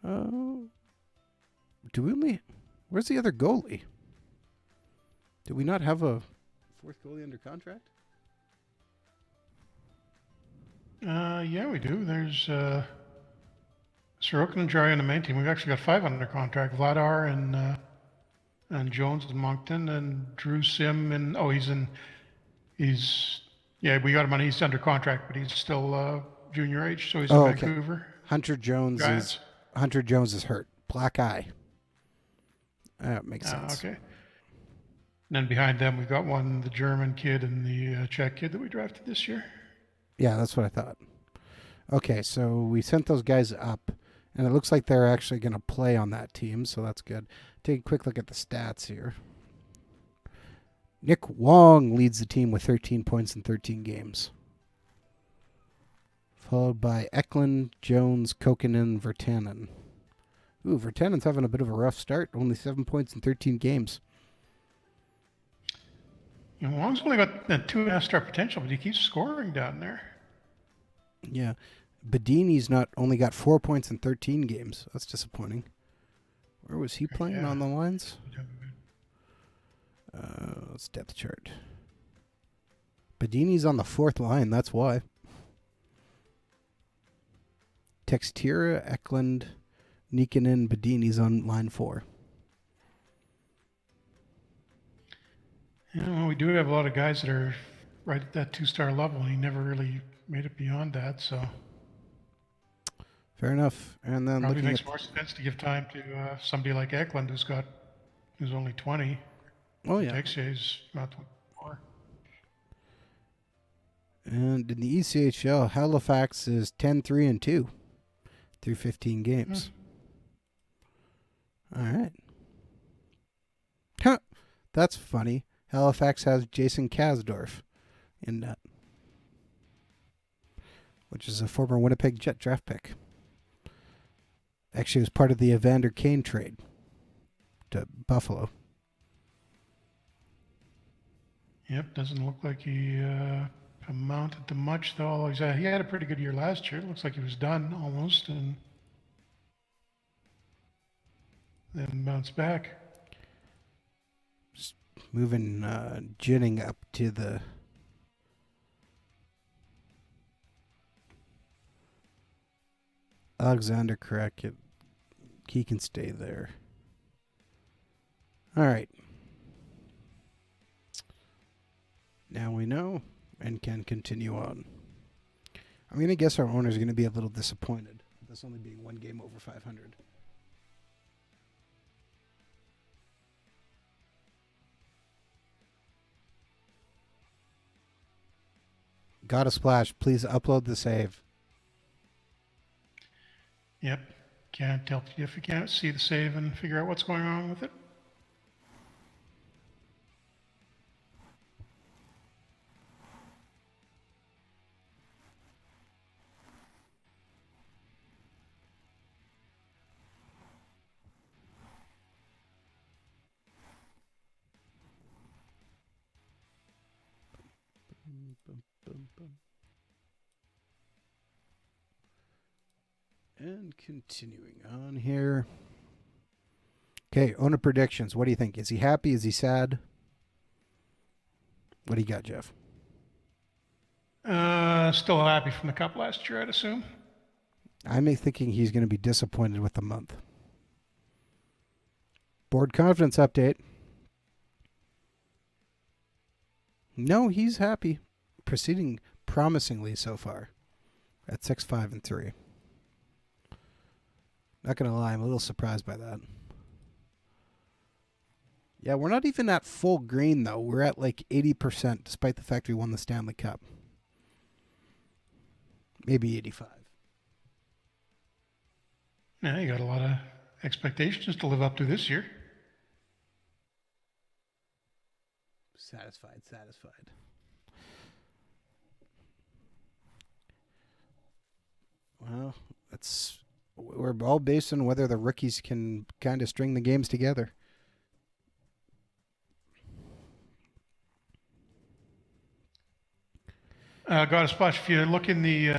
Do we only... Where's the other goalie? Do we not have a fourth goalie under contract? Yeah, we do. There's Sorokin and Jari on the main team. We've actually got 5 under contract. Vladar and Jones in Moncton and Drew Sim and he's we got him on. He's under contract, but he's still junior age, so he's in Vancouver. Hunter Jones is hurt. Black eye. That makes sense. Okay. And then behind them, we got the German kid and the Czech kid that we drafted this year. Yeah, that's what I thought. Okay, so we sent those guys up, and it looks like they're actually going to play on that team, so that's good. Take a quick look at the stats here. Nick Wong leads the team with 13 points in 13 games. Followed by Eklund, Jones, Kokinen, Virtanen. Ooh, Virtanen's having a bit of a rough start. Only 7 points in 13 games. Wong's only got that 2.5 star potential, but he keeps scoring down there. Yeah. Bedini's not only got 4 points in 13 games. That's disappointing. Where was he playing on the lines? Let's depth chart. Bedini's on the 4th line. That's why. Textira, Eklund, Nikkanen, Bedini's on line 4. Yeah, well, we do have a lot of guys that are right at that 2-star level, and he never really made it beyond that. So fair enough. And then probably makes more sense to give time to somebody like Eklund, who's only 20. Oh yeah. Texier's not 24. And in the ECHL, Halifax is 10-3-2 through 15 games. All right. Huh. That's funny. Halifax has Jason Kasdorf in net, which is a former Winnipeg Jet draft pick. Actually, was part of the Evander Kane trade to Buffalo. Yep, doesn't look like he amounted to much, though. He had a pretty good year last year. It looks like he was done almost, and then bounced back. Just moving Jennings up to the Alexander Kraken. He can stay there. All right. Now we know and can continue on. I'm going to guess our owners are going to be a little disappointed with this only being one game over 500. Got a splash. Please upload the save. Yep. Can't tell if you can't see the save and figure out what's going on with it. And continuing on here. Okay, owner predictions. What do you think? Is he happy? Is he sad? What do you got, Jeff? Still happy from the cup last year, I'd assume. I'm thinking he's going to be disappointed with the month. Board confidence update. No, he's happy. Proceeding promisingly so far at 6-5-3. Not gonna lie, I'm a little surprised by that. Yeah, we're not even at full green though. We're at like 80%, despite the fact we won the Stanley Cup. Maybe 85. Yeah, you got a lot of expectations to live up to this year. Satisfied. Well, we're all based on whether the rookies can kind of string the games together. Got a splash. If you look in the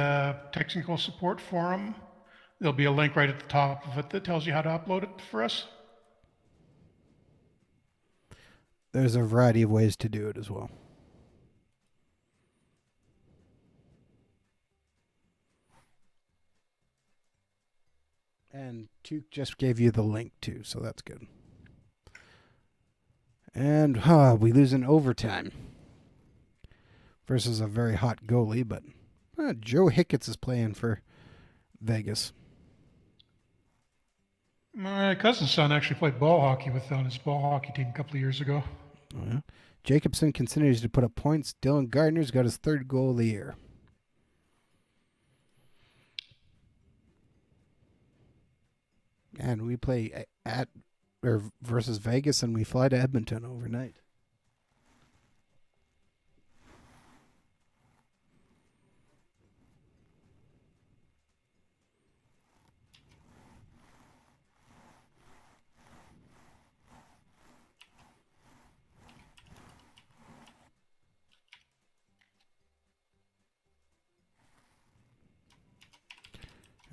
technical support forum, there'll be a link right at the top of it that tells you how to upload it for us. There's a variety of ways to do it as well. And Tuke just gave you the link too, so that's good. And we lose in overtime versus a very hot goalie, but Joe Hicketts is playing for Vegas. My cousin's son actually played ball hockey on his ball hockey team a couple of years ago. Oh, yeah. Jacobson continues to put up points. Dylan Gardner's got his third goal of the year. And we play at or versus Vegas, and we fly to Edmonton overnight.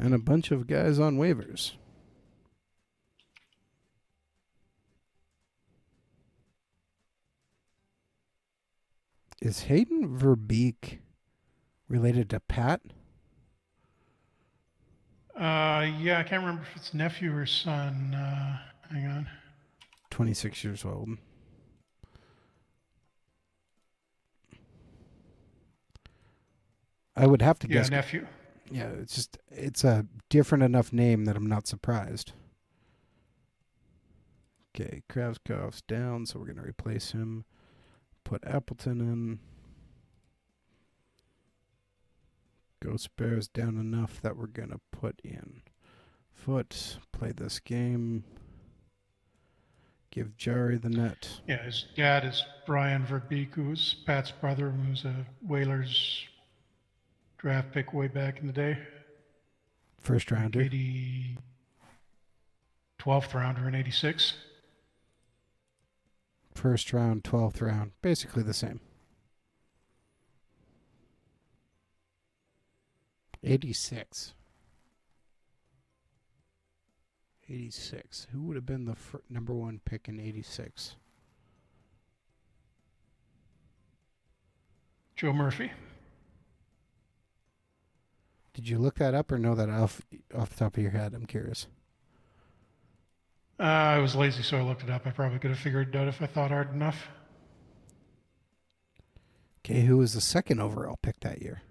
And a bunch of guys on waivers. Is Hayden Verbeek related to Pat? Yeah, I can't remember if it's nephew or son. Hang on. 26 years old. I would have to guess. Yeah, nephew. Yeah, it's a different enough name that I'm not surprised. Okay, Kravskov's down, so we're going to replace him. Put Appleton in. Ghost Bear's down enough that we're going to put in Foot. Play this game. Give Jari the net. Yeah, his dad is Brian Verbeek, who's Pat's brother, who's a Whalers draft pick way back in the day. First rounder. 12th rounder in 86. First round, 12th round. Basically the same. 86. 86. Who would have been the number one pick in 86? Joe Murphy. Did you look that up or know that off the top of your head? I'm curious. I was lazy, so I looked it up. I probably could have figured it out if I thought hard enough. Okay, who was the second overall pick that year?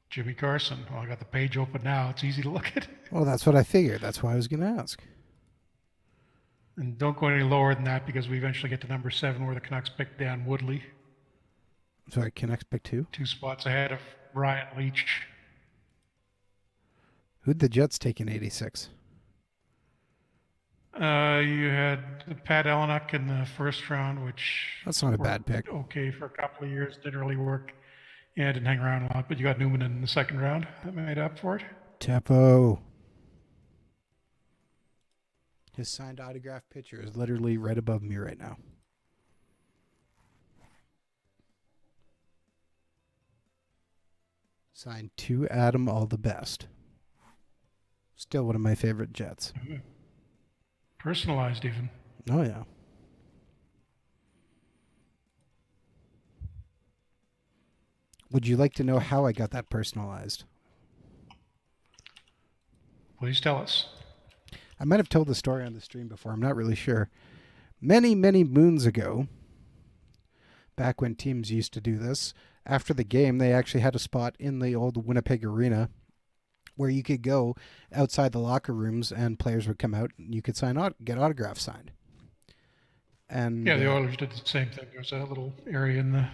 Jimmy Carson. Well, I got the page open now. It's easy to look at. Well, that's what I figured. That's why I was going to ask. And don't go any lower than that because we eventually get to number 7 where the Canucks pick Dan Woodley. Sorry, Canucks pick 2? 2 spots ahead of Ryan Leach. Who'd the Jets take in 86? You had Pat Ellinuck in the first round, which... That's not a bad pick. Okay, for a couple of years. Didn't really work. Yeah, didn't hang around a lot, but you got Newman in the second round. That made up for it. Teppo. His signed autograph picture is literally right above me right now. Signed to Adam, all the best. Still one of my favorite Jets. Mm-hmm. Personalized even. Oh, yeah. Would you like to know how I got that personalized? Please tell us. I might have told the story on the stream before. I'm not really sure. Many, many moons ago, back when teams used to do this. After the game, they actually had a spot in the old Winnipeg Arena where you could go outside the locker rooms and players would come out and you could get autographs signed. And Yeah, the Oilers did the same thing. There's a little area in the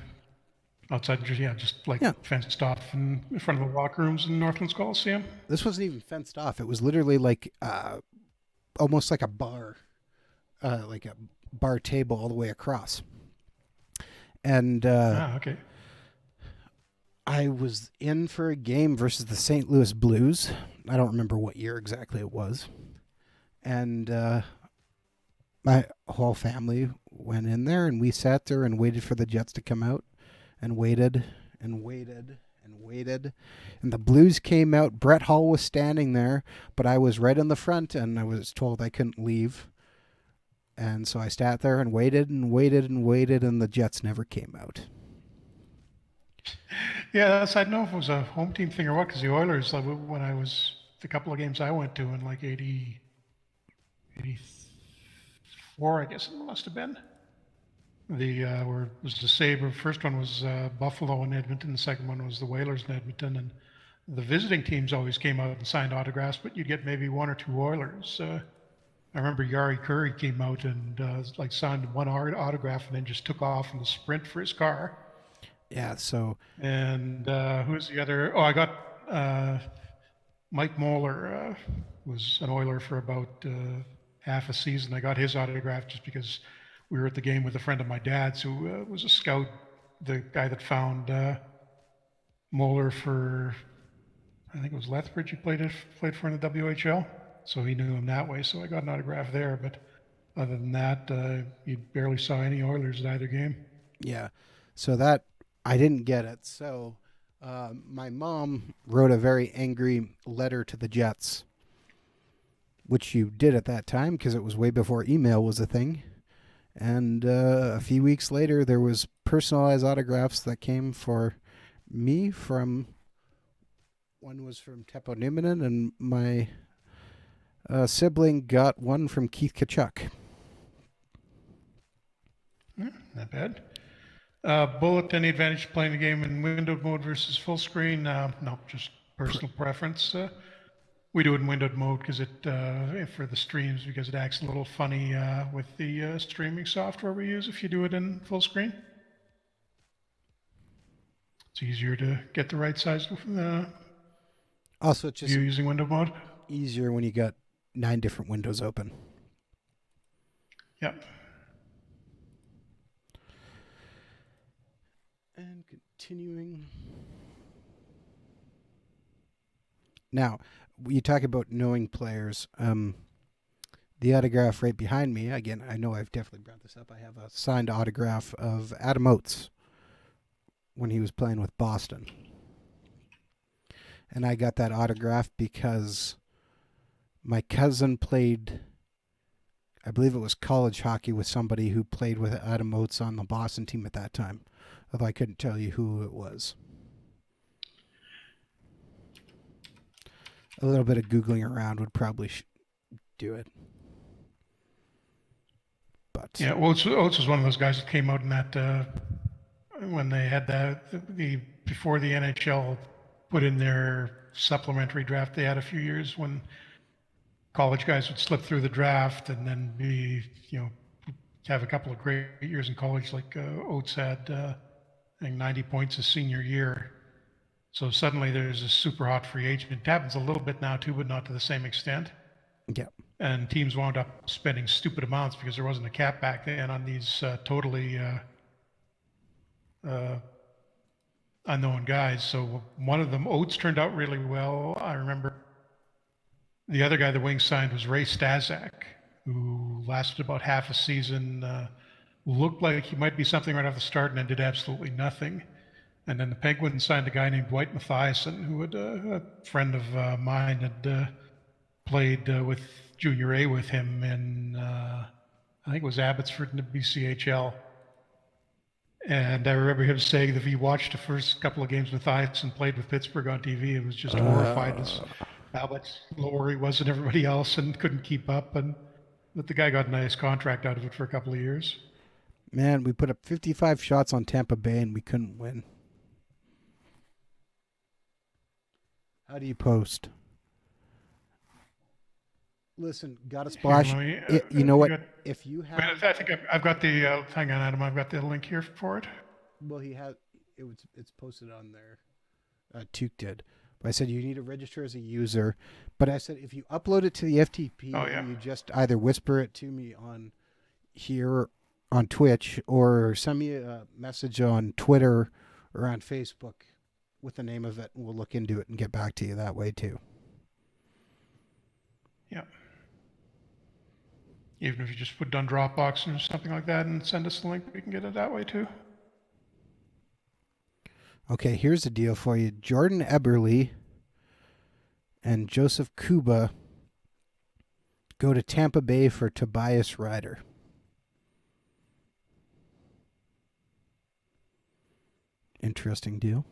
outside, yeah, just like yeah, fenced off in front of the locker rooms in Northlands Coliseum. this wasn't even fenced off. It was literally like almost like a bar table all the way across. And Okay. I was in for a game versus the St. Louis Blues. I don't remember what year exactly it was. And my whole family went in there, and we sat there and waited for the Jets to come out, and waited and waited and waited. And the Blues came out. Brett Hull was standing there, but I was right in the front, and I was told I couldn't leave. And so I sat there and waited and waited and waited, and the Jets never came out. Yeah, I don't know if it was a home team thing or what, because the Oilers, like, when I was, the couple of games I went to in like 84, I guess it must have been. Where was the Sabre. First one was Buffalo and Edmonton. The second one was the Whalers in Edmonton. And the visiting teams always came out and signed autographs, but you'd get maybe one or two Oilers. I remember Yari Curry came out and like signed one autograph and then just took off in the sprint for his car. Yeah, so... And who's the other? Oh, I got Mike Moeller was an Oiler for about half a season. I got his autograph just because we were at the game with a friend of my dad's who was a scout, the guy that found Moeller for, I think it was Lethbridge he played for in the WHL. So he knew him that way. So I got an autograph there. But other than that, you barely saw any Oilers at either game. Yeah, so that... I didn't get it. So my mom wrote a very angry letter to the Jets, which you did at that time because it was way before email was a thing. And a few weeks later, there was personalized autographs that came for me from... One was from Teppo Numminen, and my sibling got one from Keith Kachuk. Not bad. Bullet, any advantage playing the game in windowed mode versus full screen? No, just personal preference. We do it in windowed mode because for the streams, because it acts a little funny with the streaming software we use if you do it in full screen. It's easier to get the right size Also, it's just view using window mode. Easier when you got 9 different windows open. Yep. And continuing. Now, you talk about knowing players. The autograph right behind me, again, I know I've definitely brought this up. I have a signed autograph of Adam Oates when he was playing with Boston. And I got that autograph because my cousin played, I believe it was college hockey with somebody who played with Adam Oates on the Boston team at that time. Although I couldn't tell you who it was. A little bit of Googling around would probably do it. But yeah, Oates was one of those guys that came out in that when they had the before the NHL put in their supplementary draft. They had a few years when college guys would slip through the draft and then have a couple of great years in college, like Oates had, I think 90 points his senior year. So suddenly there's a super hot free agent. It happens a little bit now too, but not to the same extent. Yeah. And teams wound up spending stupid amounts because there wasn't a cap back then on these totally unknown guys. So one of them, Oates, turned out really well. I remember the other guy the Wings signed was Ray Staszak, who lasted about half a season, looked like he might be something right off the start and then did absolutely nothing. And then the Penguins signed a guy named Dwight Mathiasen, who a friend of mine had played with Junior A with him in, I think it was Abbotsford in the BCHL. And I remember him saying that if he watched the first couple of games Mathiasen played with Pittsburgh on TV, it was just horrified as how much lower he was than everybody else and couldn't keep up. But the guy got a nice contract out of it for a couple of years. Man, we put up 55 shots on Tampa Bay and we couldn't win. How do you post? Listen, got a Here, splash. let me. You know You what? got, If you wait, have, I think I've got the. Hang on, Adam. I've got the link here for it. well, he had it's posted on there. Tuke did. But I said you need to register as a user. But I said if you upload it to the FTP Oh yeah. and you just either whisper it to me on here on Twitch or send me a message on Twitter or on Facebook with the name of it, and we'll look into it and get back to you that way too. Yeah. Even if you just put it on Dropbox or something like that and send us the link, we can get it that way too. Okay, here's the deal for you. Jordan Eberle and Joseph Kuba go to Tampa Bay for Tobias Ryder. Interesting deal.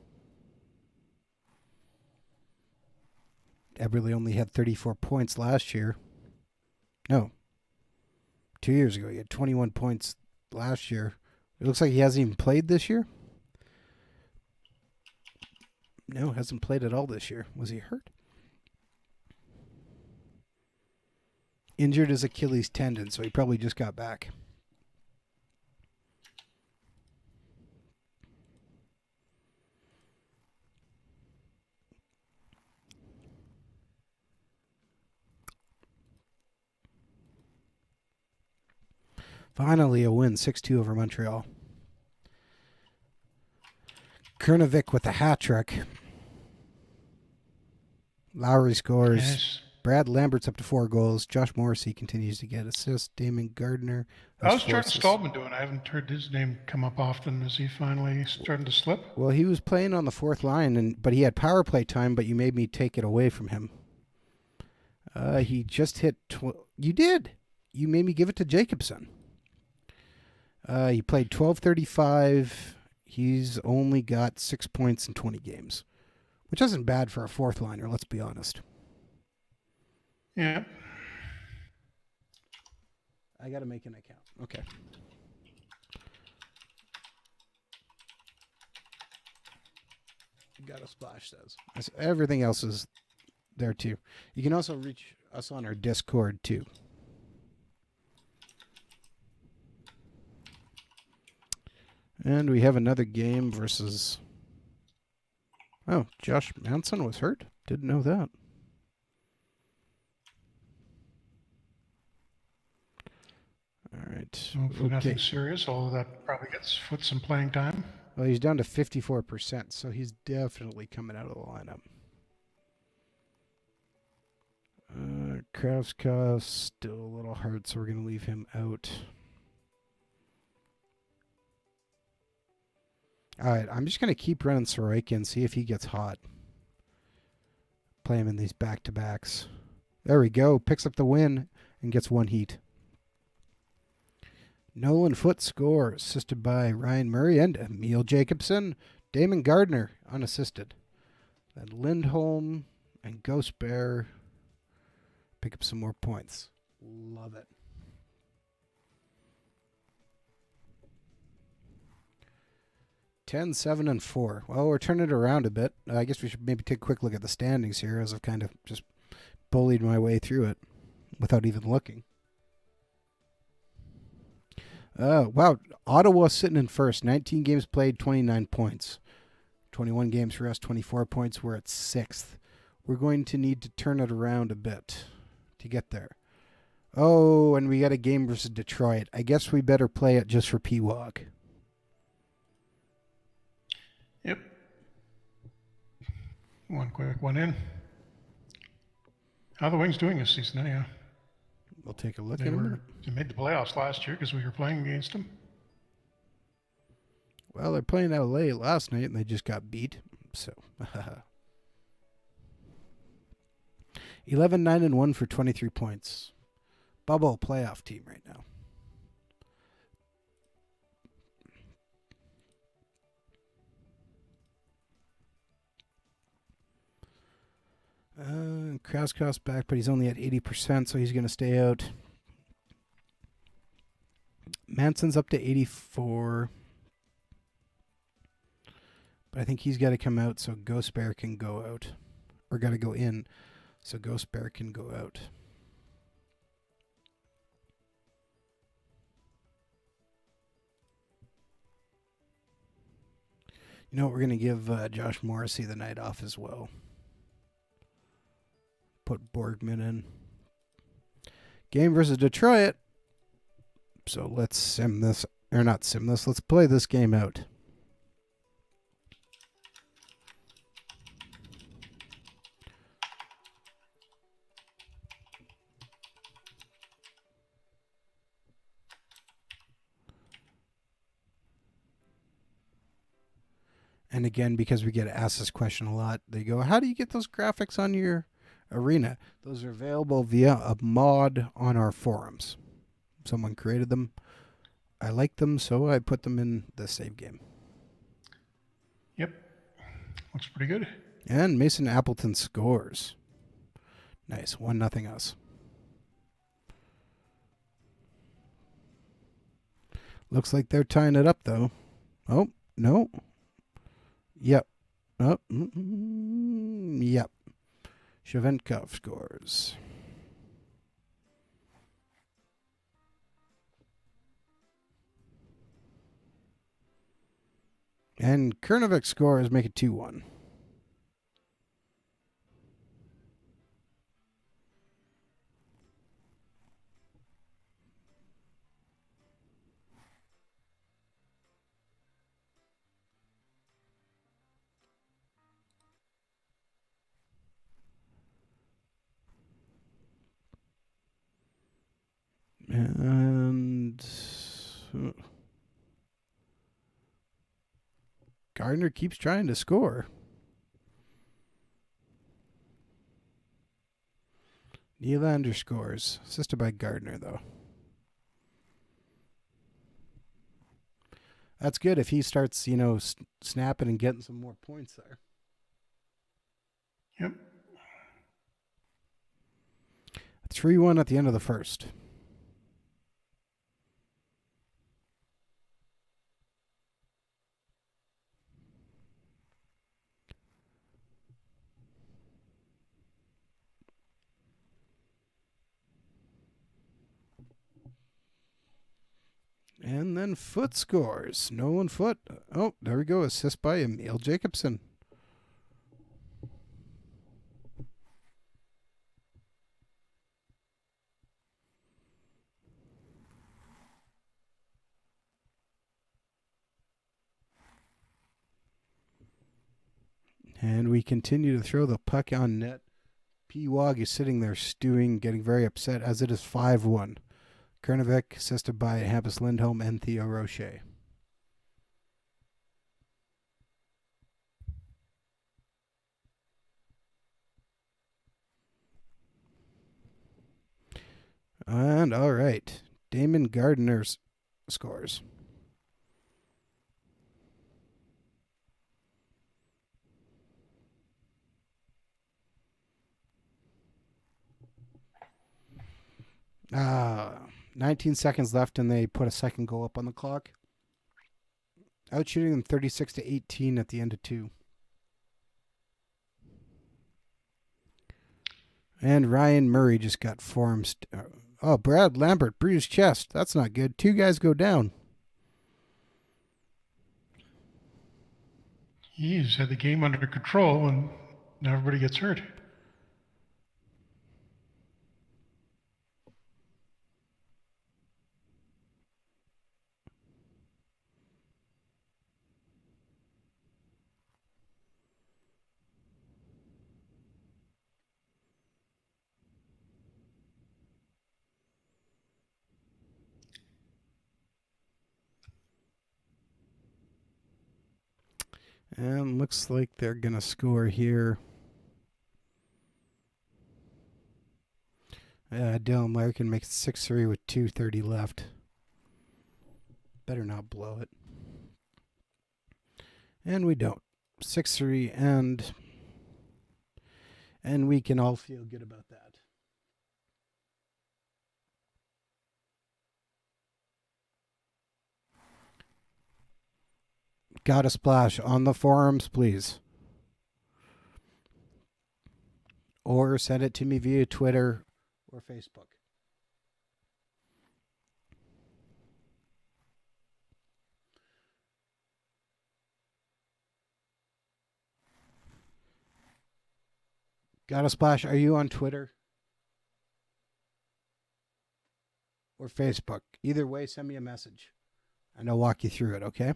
Eberle only had 34 points last year. No, 2 years ago. He had 21 points last year. It looks like he hasn't even played this year. No, hasn't played at all this year. Was he hurt? Injured his Achilles tendon, so he probably just got back. Finally, a win, 6-2 over Montreal. Kernovic with a hat trick. Lowry scores. Yes. Brad Lambert's up to 4 goals. Josh Morrissey continues to get assists. Damon Gardner. How's Jordan Stallman doing? I haven't heard his name come up often. Is he finally starting to slip? Well, he was playing on the fourth line, but he had power play time, but you made me take it away from him. He just hit... You did. You made me give it to Jacobson. He played 12:35. He's only got 6 points in 20 games, which isn't bad for a fourth liner, let's be honest. Yeah. I got to make an account. Okay. Got a splash says. Everything else is there too. You can also reach us on our Discord too. And we have another game versus... Oh, Josh Manson was hurt? Didn't know that. All right. Hopefully nothing serious, although that probably gets Foot some playing time. Well, he's down to 54%, so he's definitely coming out of the lineup. Kravskov still a little hurt, so we're going to leave him out. All right, I'm just going to keep running Sorokin and see if he gets hot. Play him in these back-to-backs. There we go. Picks up the win and gets 1 heat. Nolan Foote scores, assisted by Ryan Murray and Emil Jacobson. Damon Gardner, unassisted. Then Lindholm and Ghost Bear pick up some more points. Love it. Ten, 7, and 4. Well, we're turning it around a bit. I guess we should maybe take a quick look at the standings here, as I've kind of just bullied my way through it without even looking. Wow, Ottawa sitting in first. 19 games played, 29 points. 21 games for us, 24 points. We're at 6th. We're going to need to turn it around a bit to get there. Oh, and we got a game versus Detroit. I guess we better play it just for P-Walk. Yep. One quick one in. How are the Wings doing this season anyhow? We'll take a look at them. They made the playoffs last year because we were playing against them. Well, they're playing LA last night and they just got beat. So, 11, 9, and 1 for 23 points. Bubble playoff team right now. Kraskow's back, but he's only at 80%, so he's going to stay out. Manson's up to 84. But I think he's got to come out so Ghost Bear can go out. Or got to go in so Ghost Bear can go out. You know what? We're going to give Josh Morrissey the night off as well. Put Borgman in. Game versus Detroit. So let's sim this. Or not sim this. Let's play this game out. And again, because we get asked this question a lot, they go, how do you get those graphics on your arena? Those are available via a mod on our forums. Someone created them. I like them, so I put them in the save game. Yep. Looks pretty good. And Mason Appleton scores. Nice. 1-0 us. Looks like they're tying it up, though. Oh, no. Yep. Oh, yep. Shavenkov scores. And Kernovic scores, make it 2-1. And Gardner keeps trying to score. Nylander scores. Assisted by Gardner, though. That's good if he starts, snapping and getting some more points there. Yep. 3-1 at the end of the first. And then Foot scores. Nolan Foot. Oh, there we go. Assist by Emil Jacobson. And we continue to throw the puck on net. P-Wog is sitting there stewing, getting very upset as it is 5-1. Kernovic assisted by Hampus Lindholm and Theo Rocher. And all right, Damon Gardner scores. Ah, 19 seconds left, and they put a second goal up on the clock. Outshooting them 36-18 at the end of 2. And Ryan Murray just got formed. Oh, Brad Lambert bruised chest. That's not good. 2 guys go down. He's had the game under control, and now everybody gets hurt. And looks like they're going to score here. Dylan Larkin makes 6-3 with 2:30 left. Better not blow it. And we don't. 6-3, and we can all feel good about that. Got a Splash on the forums, please. Or send it to me via Twitter or Facebook. Got a Splash, are you on Twitter or Facebook? Either way, send me a message and I'll walk you through it, okay?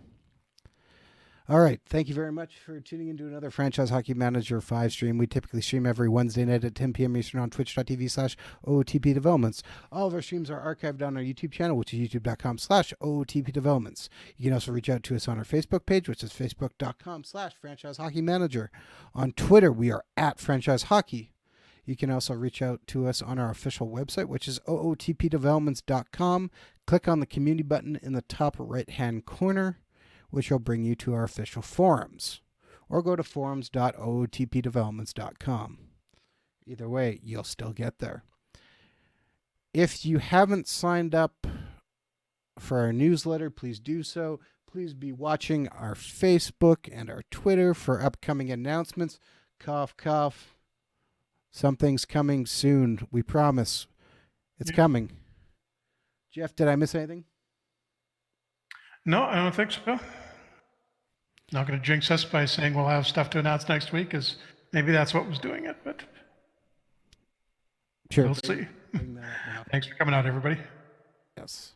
All right. Thank you very much for tuning into another Franchise Hockey Manager 5 stream. We typically stream every Wednesday night at 10 p.m. Eastern on twitch.tv/OOTP Developments. All of our streams are archived on our YouTube channel, which is youtube.com/OOTP Developments. You can also reach out to us on our Facebook page, which is facebook.com/Franchise Hockey Manager. On Twitter, we are at Franchise Hockey. You can also reach out to us on our official website, which is ootpdevelopments.com. Click on the community button in the top right-hand corner, which will bring you to our official forums, or go to forums.ootpdevelopments.com. Either way, you'll still get there. If you haven't signed up for our newsletter, please do so. Please be watching our Facebook and our Twitter for upcoming announcements. Cough, cough. Something's coming soon. We promise. It's coming. Jeff, did I miss anything? No, I don't think so. Not going to jinx us by saying we'll have stuff to announce next week, because maybe that's what was doing it, but Sure. we'll see. Thanks for coming out, everybody. Yes.